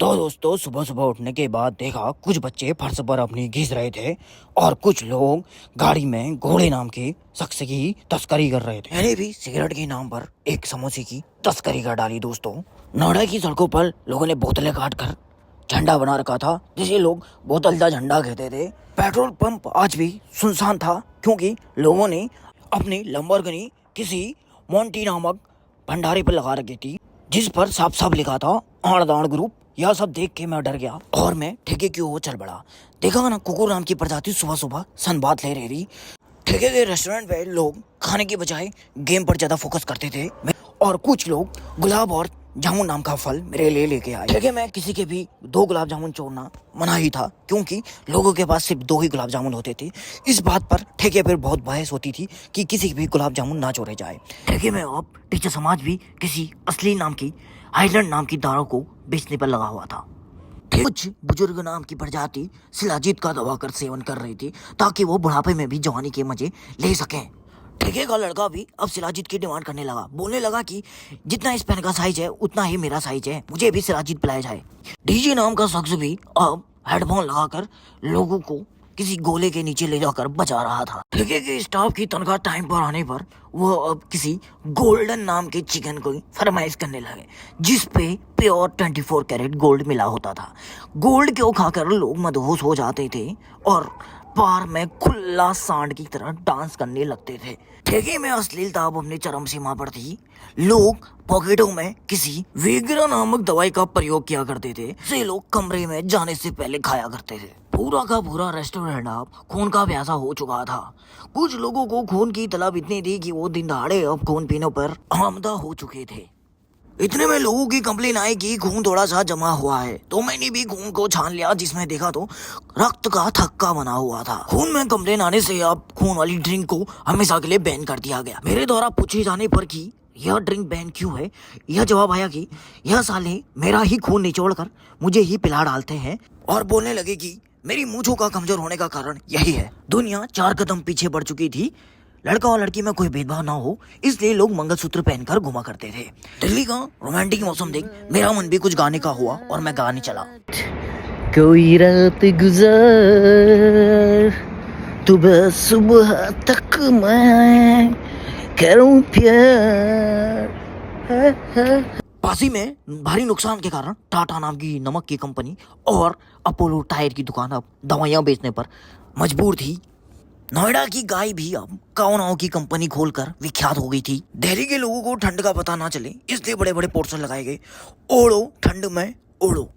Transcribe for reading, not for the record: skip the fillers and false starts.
तो दोस्तों सुबह सुबह उठने के बाद देखा कुछ बच्चे फर्श पर अपनी घिस रहे थे और कुछ लोग गाड़ी में घोड़े नाम के शख्स की तस्करी कर रहे थे। मैंने भी सिगरेट के नाम पर एक समोसे की तस्करी कर डाली। दोस्तों नोएडा की सड़कों पर लोगों ने बोतलें काट कर झंडा बना रखा था जिसे लोग बोतल का झंडा कहते थे। पेट्रोल पंप आज भी सुनसान था क्योंकि लोगों ने अपनी लंबरगिनी किसी मोंटी नामक भंडारे पर लगा रखी थी जिस पर साफ साफ लिखा था आड़ ग्रुप। यह सब देख के मैं डर गया और मैं ठेके की ओर चल पड़ा। देखा ना कुकुर नाम की प्रजाति सुबह सुबह संवाद ले रही थी। ठेके के रेस्टोरेंट पे लोग खाने की बजाय गेम पर ज्यादा फोकस करते थे और कुछ लोग गुलाब और जामुन नाम का फल मेरे लिए लेके आए। ठेके में किसी के भी 2 गुलाब जामुन छोड़ना मना ही था क्योंकि लोगों के पास सिर्फ 2 ही गुलाब जामुन होते थे। इस बात पर ठेके पर बहुत बहस होती थी कि किसी भी गुलाब जामुन ना छोड़े जाए। ठेके में अब टीचर समाज भी किसी असली नाम की हाईलैंड नाम की दारू को बेचने पर लगा हुआ था। कुछ बुजुर्ग नाम की प्रजाति शिलाजीत का दबा कर सेवन कर रही थी ताकि वो बुढ़ापे में भी जवानी के मजे ले सकें। ठेके का लड़का भी अब शिलाजीत की डिमांड करने लगा। बोलने लगा कि जितना इस पेन का साइज है उतना ही मेरा साइज है, मुझे भी शिलाजीत पिलाया जाए। डीजे नाम का शख्स भी अब हेडफोन लगाकर लोगों को किसी गोले के नीचे ले जाकर बचा रहा था। ठेके के स्टाफ की तनख्वाह टाइम पर आने पर वह अब किसी गोल्डन नाम के चिकन को फरमाइश करने लगे जिस पे प्योर 24 कैरेट गोल्ड मिला होता था। गोल्ड को खाकर लोग मदहोश हो जाते थे और पार में खुला सांड की तरह डांस करने लगते थे। ठेके में अश्लीलता अब अपनी चरम सीमा पर थी। लोग पॉकेटों में किसी वेग्रा नामक दवाई का प्रयोग किया करते थे जिसे लोग कमरे में जाने से पहले खाया करते थे। पूरा का पूरा रेस्टोरेंट अब खून का प्यासा हो चुका था। कुछ लोगों को खून की तलब इतनी थी कि वो दिन दहाड़े अब खून पीने पर आमदा हो चुके थे। इतने में लोगों की कंप्लेन आई कि खून थोड़ा सा जमा हुआ है, तो मैंने भी खून को छान लिया जिसमें देखा तो रक्त का थक्का बना हुआ था। खून में कंप्लेन आने से अब खून वाली ड्रिंक को हमेशा के लिए बैन कर दिया गया। मेरे द्वारा पूछे जाने पर कि यह ड्रिंक बैन क्यों है, यह जवाब आया कि यह साले मेरा ही खून निचोड़कर मुझे ही पिला डालते हैं और बोलने लगे कि मेरी मूंछों का कमजोर होने का कारण यही है। दुनिया 4 कदम पीछे बढ़ चुकी थी। लड़का और लड़की में कोई भेदभाव ना हो इसलिए लोग मंगलसूत्र पहनकर घुमा करते थे। दिल्ली का रोमांटिक मौसम देख मेरा मन भी कुछ गाने का हुआ और मैं गाने चला। कोई रात गुजार सुबह सुबह तक मैं करूं प्यार। पासी में भारी नुकसान के कारण टाटा नाम की नमक की कंपनी और अपोलो टायर की दुकान अब दवाइयां बेचने पर मजबूर थी। नोएडा की गाय भी अब काओ नाव की कंपनी खोलकर विख्यात हो गई थी। दिल्ली के लोगों को ठंड का पता ना चले इसलिए बड़े बड़े पोस्टर लगाए गए, ओढ़ो ठंड में ओढ़ो।